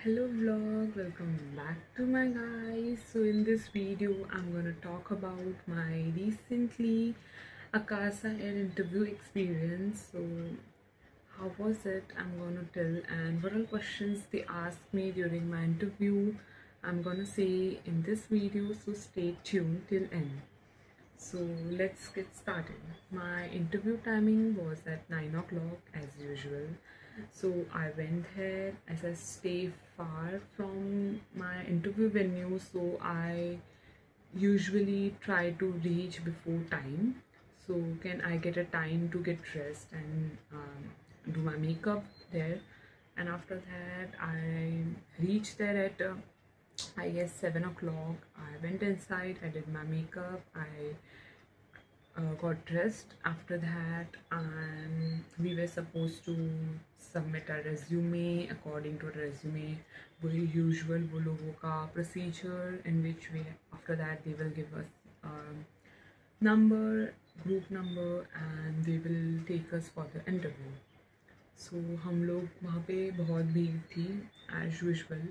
Hello vlog, welcome back to my guys. So in this video I'm gonna talk about my recently Akasa Air interview experience. So how was it? I'm gonna tell, and what all questions they asked me during my interview I'm gonna say in this video, so stay tuned till end. So let's get started. My interview timing was at 9 o'clock as usual. So I went there as I stay far from my interview venue, so I usually try to reach before time. So can I get a time to get dressed and do my makeup there? And after that, I reached there at I guess 7 o'clock. I went inside, I did my makeup, I got dressed. After that, we were supposed to submit a resume. According to the resume, वही usual वो लोगों का procedure, in which we after that they will give us number, group number, and they will take us for the interview. So हम लोग वहाँ पे बहुत भीड़ थी as usual,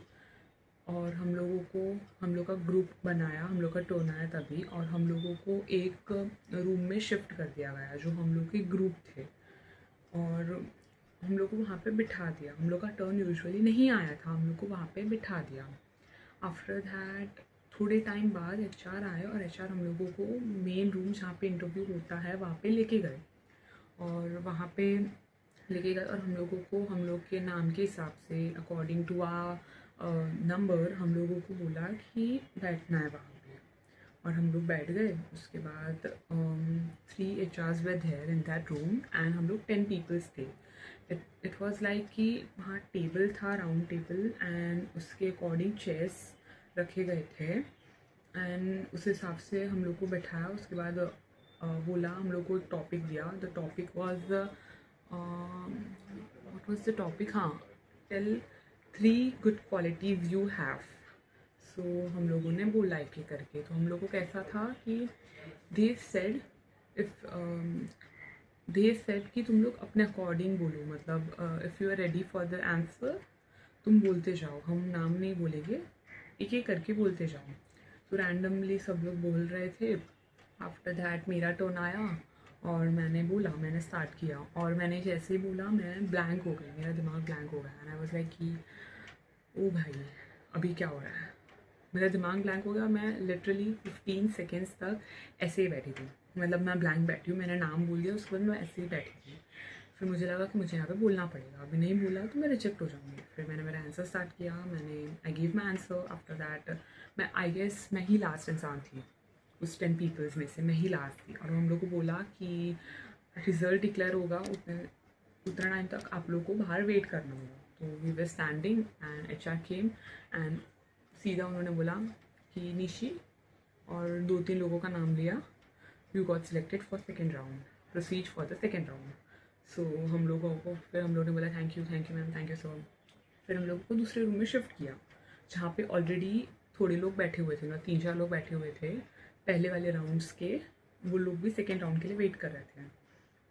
और हम लोग का ग्रुप बनाया, हम लोग का टर्न आया तभी, और हम लोगों को एक रूम में शिफ्ट कर दिया गया जो हम लोग के ग्रुप थे, और हम लोग को वहाँ पे बिठा दिया। हम लोग का टर्न यूजुअली नहीं आया था, हम लोग को वहाँ पे बिठा दिया। आफ्टर दैट थोड़े टाइम बाद HR आए, और HR हम लोगों को मेन रूम जहाँ पे इंटरव्यू होता है वहाँ पे लेके गए, और वहाँ पे लेके गए, और हम लोगों को हम लोग के नाम के हिसाब से अकॉर्डिंग टू नंबर हम लोगों को बोला कि बैठना है वहाँ पे, और हम लोग बैठ गए। उसके बाद 3 HRs were there in that room, and हम लोग 10 पीपल्स थे। इट वॉज लाइक कि वहाँ टेबल था, राउंड टेबल, एंड उसके अकॉर्डिंग चेयर्स रखे गए थे, एंड उस हिसाब से हम लोग को बैठाया। उसके बाद बोला, हम लोग को एक टॉपिक दिया। The topic was what was the topic, हाँ, tell 3 good qualities you have. So हम लोगों ने बोला एक एक करके। तो हम लोगों को कैसा था कि दे सेड कि तुम लोग अपने अकॉर्डिंग बोलो, मतलब if you are ready for the answer तुम बोलते जाओ, हम नाम नहीं बोलेंगे, एक एक करके बोलते जाओ। तो रैंडमली सब लोग बोल रहे थे। आफ्टर दैट मेरा टर्न आया, और मैंने स्टार्ट किया, और मैंने जैसे ही बोला मैं ब्लैंक हो गई, मेरा दिमाग ब्लैंक हो गया, एंड आई वाज लाइक कि ओ भाई अभी क्या हो रहा है। मेरा दिमाग ब्लैंक हो गया, मैं लिटरली 15 सेकेंड्स तक ऐसे ही बैठी थी, मतलब मैं ब्लैंक बैठी हूँ, मैंने नाम बोल दिया, उसके बाद मैं ऐसे ही बैठी थी। फिर मुझे लगा कि मुझे यहाँ पे बोलना पड़ेगा, अभी नहीं बोला तो मैं रिजेक्ट हो जाऊँगी। फिर मैंने मेरा आंसर स्टार्ट किया, I give my answer. After that मैं आई गेस मैं ही लास्ट इंसान थी उस 10 पीपल्स में से, मैं ही लास्ट थी, और हम लोग को बोला कि रिज़ल्ट डिक्लेयर होगा, उतना टाइम तक आप लोग को बाहर वेट करना होगा। तो we were standing, and HR came, and सीधा उन्होंने बोला कि निशी, और 2-3 लोगों का नाम लिया, you got selected for second round, proceed for the second round. So हम लोगों को, फिर हम लोगों ने बोला thank you ma'am, thank you sir. फिर हम लोगों को दूसरे रूम में शिफ्ट किया, जहाँ पे ऑलरेडी थोड़े लोग बैठे हुए थे, ना 3-4 लोग बैठे हुए थे पहले वाले राउंड्स के, वो लोग भी सेकेंड राउंड के लिए वेट कर रहे थे।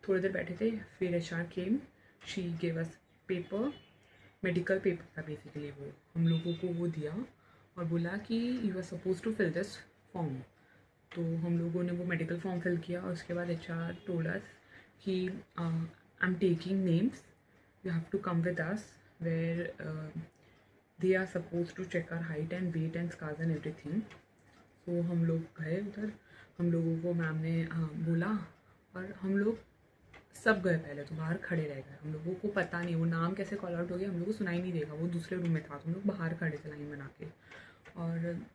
थोड़ी देर बैठे थे, फिर HR came, she gave us paper, medical paper था बेसिकली, वो हम लोगों को वो दिया, और बोला कि you are suppose to fill this form. तो हम लोगों ने वो मेडिकल फॉर्म फिल किया, और उसके बाद HR टोल्ड अस कि I am taking names, you have to come with us, where they are suppose to check our height and weight and scars and everything. तो हम लोग गए उधर, हम लोगों को मैम ने बोला, और हम लोग सब गए, पहले तो बाहर खड़े रह गए, हम लोगों को पता नहीं वो नाम कैसे कॉल आउट हो गया, हम लोगों को सुनाई नहीं देगा, वो दूसरे रूम में था, तो हम लोग बाहर खड़े थे लाइन बना के, और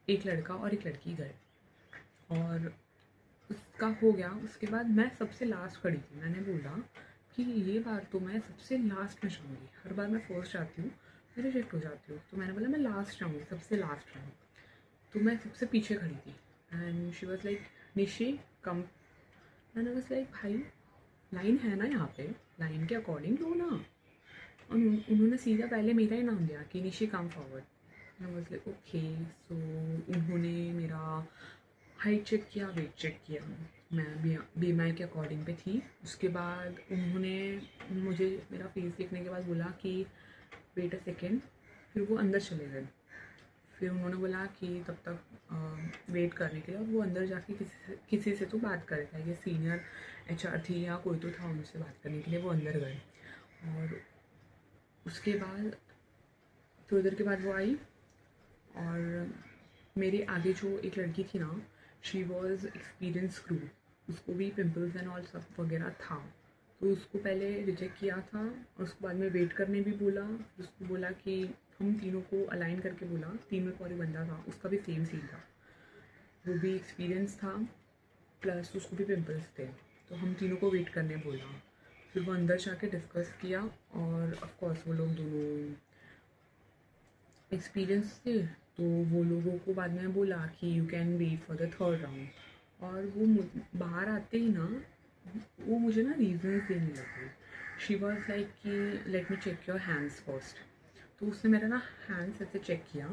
एक लड़का और एक लड़की गए, और उसका हो गया। उसके बाद मैं सबसे लास्ट खड़ी थी, मैंने बोला कि ये बार तो मैं सबसे लास्ट में जाऊँगी, हर बार मैं फर्स्ट जाती हूँ, मैं रिजेक्ट हो जाती हूँ, तो मैंने बोला मैं लास्ट जाऊँगी, सबसे लास्ट जाऊँगी। तो मैं सबसे पीछे खड़ी थी, and she was like Nishi come, and I was like भाई लाइन है ना यहाँ पे, लाइन के अकॉर्डिंग लो ना। और उन्होंने सीधा पहले मेरा ही नाम लिया कि Nishi come forward, I was like okay. So उन्होंने मेरा हाइट चेक किया, वेट चेक किया, मैं BMI के अकॉर्डिंग पे थी। उसके बाद उन्होंने मुझे मेरा फेस देखने के बाद बोला कि वेट अ सेकेंड, फिर वो अंदर चले गए। फिर उन्होंने बोला कि तब तक वेट करने के लिए, और वो अंदर जाके किसी से तो बात कर रहा है, ये सीनियर एचआर थी या कोई तो था, उनसे बात करने के लिए वो अंदर गए। और उसके बाद थोड़ी देर के बाद वो आई, और मेरे आगे जो एक लड़की थी ना, शी वॉज एक्सपीरियंस क्रू, उसको भी पिंपल्स एंड ऑल सब वगैरह था, तो उसको पहले रिजेक्ट किया था और उसको बाद में वेट करने भी बोला। उसको बोला कि हम तीनों को अलाइन करके बोला, तीन में और एक बंदा था, उसका भी सेम सीन था, वो भी एक्सपीरियंस था प्लस उसको भी पिंपल्स थे, तो हम तीनों को वेट करने बोला। फिर वो अंदर जाके डिस्कस किया, और ऑफ कोर्स वो लोग दोनों एक्सपीरियंस थे, तो वो लोगों को बाद में बोला कि you can wait for the third round. और वो बाहर आते ही ना, वो मुझे ना रीजंस देने लगी। शी वॉज लाइक कि let me check your hands first. तो उसने मेरा ना हैंड्स ऐसे चेक किया,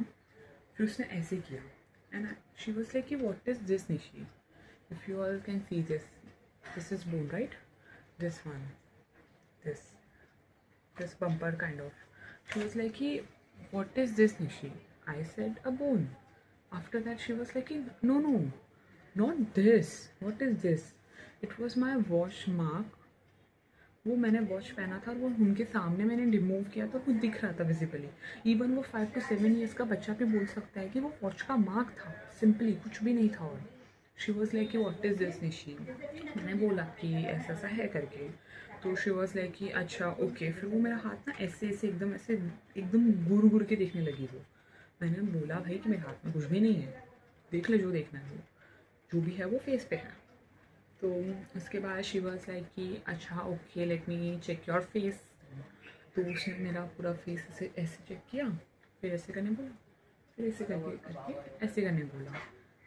फिर उसने ऐसे किया, एंड शी वॉज लाइक कि what is this Nishi, if you all can see this is bone right, this one, this bumper kind of. She was like, what is this, Nishi? I said, a bone. After that, she was like, no, not this. What is this? It was my wash mark. वो मैंने watch पहना था और वो उनके सामने मैंने remove किया था, वो दिख रहा था विजिबली। इवन वो 5 to 7 ईयर्स का बच्चा भी बोल सकता है कि वो वॉच का मार्क था, सिंपली कुछ भी नहीं था। और शी वॉज लाइक कि व्हाट इज़ दिस निशी, मैंने बोला कि ऐसा ऐसा है करके। तो शी वॉज लाइक कि अच्छा ओके। फिर वो मेरा हाथ ना ऐसे ऐसे एकदम गुर गुर के देखने लगी वो। मैंने बोला भाई कि मेरे हाथ में कुछ भी नहीं है, देख ले जो देखना है, वो जो भी है वो फेस पे है। तो उसके बाद शी वॉज लाइक कि अच्छा okay let me check your face. तो उसने मेरा पूरा फेस ऐसे ऐसे चेक किया, फिर ऐसे करने बोला, फिर ऐसे करके ऐसे करने बोला।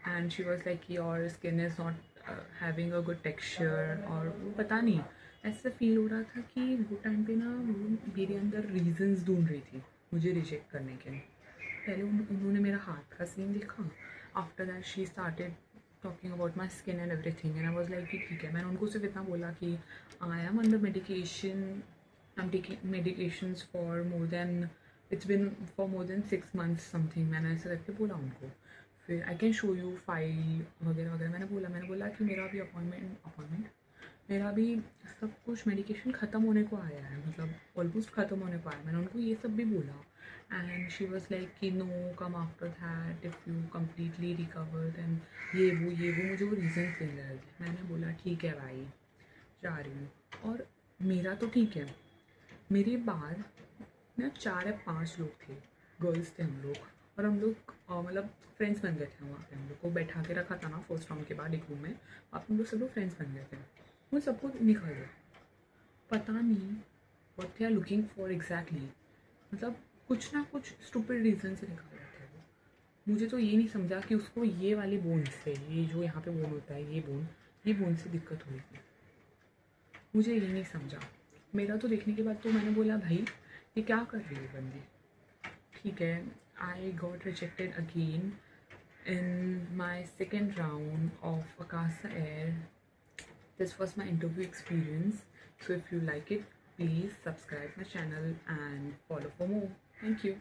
एंड शी वॉज लाइक कि your skin is not having a good texture. और वो पता नहीं ऐसा फील हो रहा था कि वो टाइम पे ना वो मेरे अंदर रीजंस ढूंढ रही थी मुझे रिजेक्ट करने के। पहले उन्होंने मेरा हाथ का सीन देखा, after that she started talking about my skin and everything, and I was like कि ठीक है। मैंने उनको सिर्फ इतना बोला कि I M under medication, I am taking medications for more than, it's been for more than 6 months something, मैंने ऐसे करके बोला उनको। फिर I can show you file वगैरह वगैरह मैंने बोला कि मेरा भी अपॉइंटमेंट मेरा भी सब कुछ मेडिकेशन ख़त्म होने को आया है, मतलब ऑलमोस्ट ख़त्म होने को आया है। मैंने उनको ये सब भी बोला, एंड शी वॉज लाइक कि no come after that if you completely recover and ये वो मुझे वो रीज़न देने लगे। मैंने बोला ठीक है भाई, जा रही हूँ। और मेरा तो ठीक है, मेरे बाद ना 4 या 5 लोग थे, गर्ल्स थे हम लोग, और हम लोग मतलब फ्रेंड्स बन गए थे। वहाँ पे हम लोग को बैठा के रखा था ना फर्स्ट राउंड के बाद एक रूम में, आप हम लोग सब लोग फ्रेंड्स बन गए थे। वो सबको निकल गया, पता नहीं what they are looking for exactly, मतलब कुछ ना कुछ स्टूपिड रीज़न से निकाल रहे थे वो। मुझे तो ये नहीं समझा कि उसको ये वाली बोन से, ये जो यहाँ पे बोन होता है, ये बोन से दिक्कत हुई थी, मुझे ये नहीं समझा। मेरा तो देखने के बाद तो मैंने बोला भाई ये क्या कर रही है बंदी। ठीक है, I got rejected again in my second round of Akasa Air. This was my interview experience. So if you like it, please subscribe my channel and follow for more. Thank you.